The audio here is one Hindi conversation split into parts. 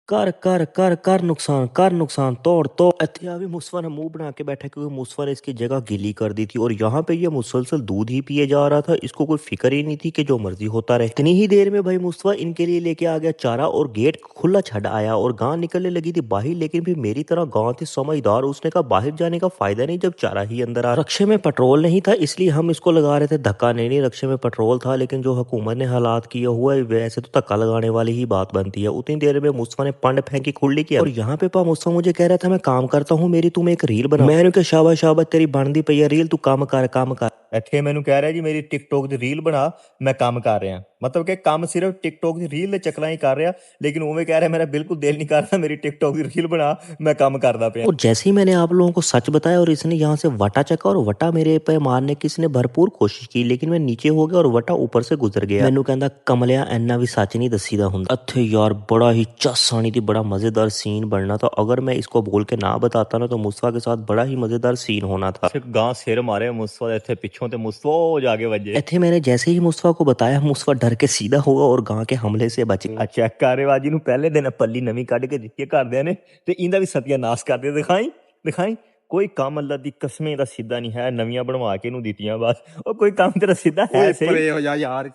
कर कर कर कर नुकसान तोड़ तोड़। ਇੱਥੇ ਆ ਵੀ मुसवा ने मुंह बना के बैठा क्योंकि मुसवा ने इसकी जगह गीली कर दी थी और यहाँ पे ये मुसलसल दूध ही पिए जा रहा था। इसको कोई फिक्र ही नहीं थी कि जो मर्जी होता रहे। इतनी ही देर में भाई मुसवा इनके लिए लेके आ गया चारा और गेट खुला छड़ आया और गां निकलने लगी थी बाहर। लेकिन फिर मेरी तरह गांव थी समझदार, उसने कहा बाहर जाने का फायदा नहीं जब चारा ही अंदर आ। रक्शे में पेट्रोल नहीं था इसलिए हम इसको लगा रहे थे धक्का। नहीं रक्शे में पेट्रोल था लेकिन जो हुकूमत ने हालात किया हुआ है वैसे तो धक्का लगाने वाली ही बात बनती है। उतनी देर में मुस्तफा ने पंड फेंकी खुली की और यहाँ पे पा मुस्तफा मुझे कह रहा था मैं काम करता हूँ मेरी तुम एक रील बना। मैंने कहा शाबाश शाबाश तेरी बनदी पई है रील, तू काम कर काम कर। ਇੱਥੇ ਮੈਨੂੰ ਕਹਿ ਰਿਹਾ ਜੀ ਮੇਰੀ ਟਿਕਟੋਕ ਦੀ ਰੀਲ ਬਣਾ, ਮੈਂ ਕੰਮ ਕਰ ਰਿਹਾ। ਮਤਲਬ ਕਿ ਕੰਮ ਸਿਰਫ ਟਿਕਟੋਕ ਦੀ ਰੀਲ ਦੇ ਚੱਕਰਾਂ ਹੀ ਕਰ ਰਿਹਾ, लेकिन उਵੇਂ कह रहा मेरा बिल्कुल दिल नहीं कर रहा मेरी टिकटॉक की रील बना, मैं काम करदा पिया। और जैसे ही मैंने आप लोगों को सच बताया और इसने यहाँ से वटा चका और वटा मेरे पे मारने की इसने भरपूर कोशिश की लेकिन मैं नीचे हो गया और वटा ऊपर से गुजर गया। मैनू कहंदा कमलिया इन्ना भी सच नहीं दसीदा हुंदा। इत्थे यार बड़ा ही चस आनी थी, बड़ा मजेदार सीन बनना था। अगर मैं इसको बोल के ना बताता ना तो मुस्तफा के साथ बड़ा ही मजेदार सीन होना था। गां सिर मारे मुस्तफा ਇੱਥੇ ਪਿੱਛੋਂ ਤੇ मुस्तफा ਉਹ ਜਾ ਕੇ ਵੱਜੇ। ਇੱਥੇ मैंने जैसे ही मुस्तफा को बताया मुस्तफा डर के सीधा हुआ और गां के हमले से बच गया। ਚੈੱਕ ਕਾਰੇਬਾਜੀ ਨੂੰ ਪਹਿਲੇ ਦਿਨ ਪੱਲੀ ਨਵੀਂ ਕੱਢ ਕੇ ਦਿੱਤੀ ਘਰਦਿਆਂ ਨੇ ਤੇ ਇਹਦਾ ਵੀ ਸਤਿਆਨਾਸ਼ ਕਰਦੇ ਦਿਖਾਈ ਦਿਖਾਈ। ਕੋਈ ਕੰਮ ਅੱਲਾ ਦੀ ਕਸਮੇ ਦਾ ਸਿੱਧਾ ਨਹੀਂ ਹੈ, ਨਵੀਆਂ ਬਣਵਾ ਕੇ ਇਹਨੂੰ ਦਿੱਤੀਆਂ ਬਸ। ਉਹ ਕੋਈ ਕੰਮ ਤੇਰਾ ਸਿੱਧਾ है सही? परे हो जा यार,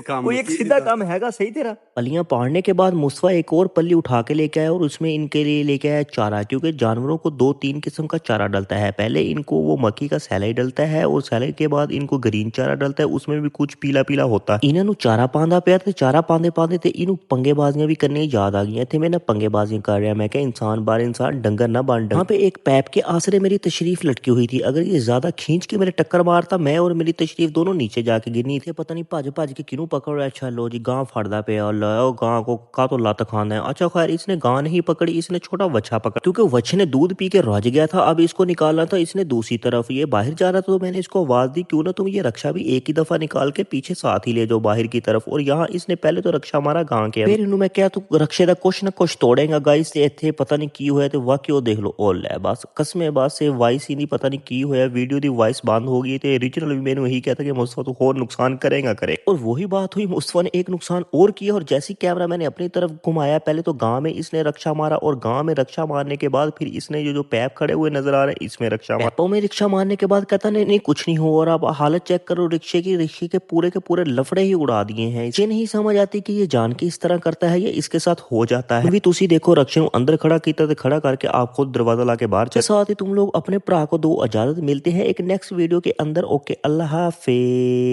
काम कोई एक सीधा काम हैगा सही तेरा? पलियां पाड़ने के बाद मुस्तफा एक और पल्ली उठा के लेके आया और उसमें इनके लिए लेके आया चारा क्योंकि जानवरों को 2-3 किस्म का चारा डलता है। पहले इनको वो मक्की का सैला ही डलता है और सैले के बाद इनको ग्रीन चारा डलता है, उसमें भी कुछ पीला पीला होता है। इन्होंने चारा पांदा पिया ते चारा पांदे पांदे ते इन्हू पंगेबाजियां भी करने याद आ गई। इतने मैं ना पंगेबाजियां कर रहा, मैं क्या इंसान बार इंसान डंगर ना बन। वहाँ पे एक पैप के आसरे मेरी तशरीफ लटकी हुई थी, अगर ये ज्यादा खींच के मेरे टक्कर मारता मैं और मेरी तशरीफ दोनों नीचे जाके गिरनी थी। पता नहीं भज भज के किनू पकड़ रहा है। अच्छा लो जी गां फड़दा पे लो गां को का तो लत खाना है। अच्छा खैर इसने गां नहीं पकड़ी, इसने छोटा वच्छा पकड़ा क्योंकि वच्छे ने दूध पी के रज गया था। अब इसको निकालना था इसने दूसरी तरफ, ये बाहर जा रहा था तो मैंने इसको आवाज दी क्यों ना तुम ये रक्षा भी एक ही दफा निकाल के पीछे साथ ही ले जाओ बाहर की तरफ। और यहाँ इसने पहले तो रक्षा मारा गां के, फिर इन्हों मैं क्या तू रक्षे का कुछ ना कुछ तोड़ेगा गाइस। इतने पता नहीं की हुआ तो वाह क्यों देख लो ओ लै बस कसमे बस से वाइस ही नहीं पता नहीं की हुआ वीडियो दी वॉइस बंद हो गई थी। ओरिजिनल भी मैंने वही कहता कि मुस्तफा तो और नुकसान करेगा करे और वही बात हुई। मुस्तफा ने एक नुकसान और किया और जैसे कैमरा मैंने अपनी तरफ घुमाया पहले तो गांव में इसने रक्षा मारा और गांव में रक्षा मारने के बाद फिर इसने जो पैप खड़े हुए नजर आ रहे हैं इसमें रक्षा मारा। पैपों में रिक्शा मारने के बाद कहता नहीं कुछ नहीं हो और अब हालत चेक करो रिक्शे के पूरे लफड़े ही उड़ा दिए हैं। इसे नहीं समझ आती कि ये जान के इस तरह करता है, ये इसके साथ हो जाता है। अभी तुसी देखो रक्षे अंदर खड़ा किया तो खड़ा करके आप खुद दरवाजा ला के बाहर चले। साथ ही तुम लोग अपने भरा को दो इजाजत, मिलते हैं एक नेक्स्ट वीडियो के अंदर। ओके अल्लाह हाफिज।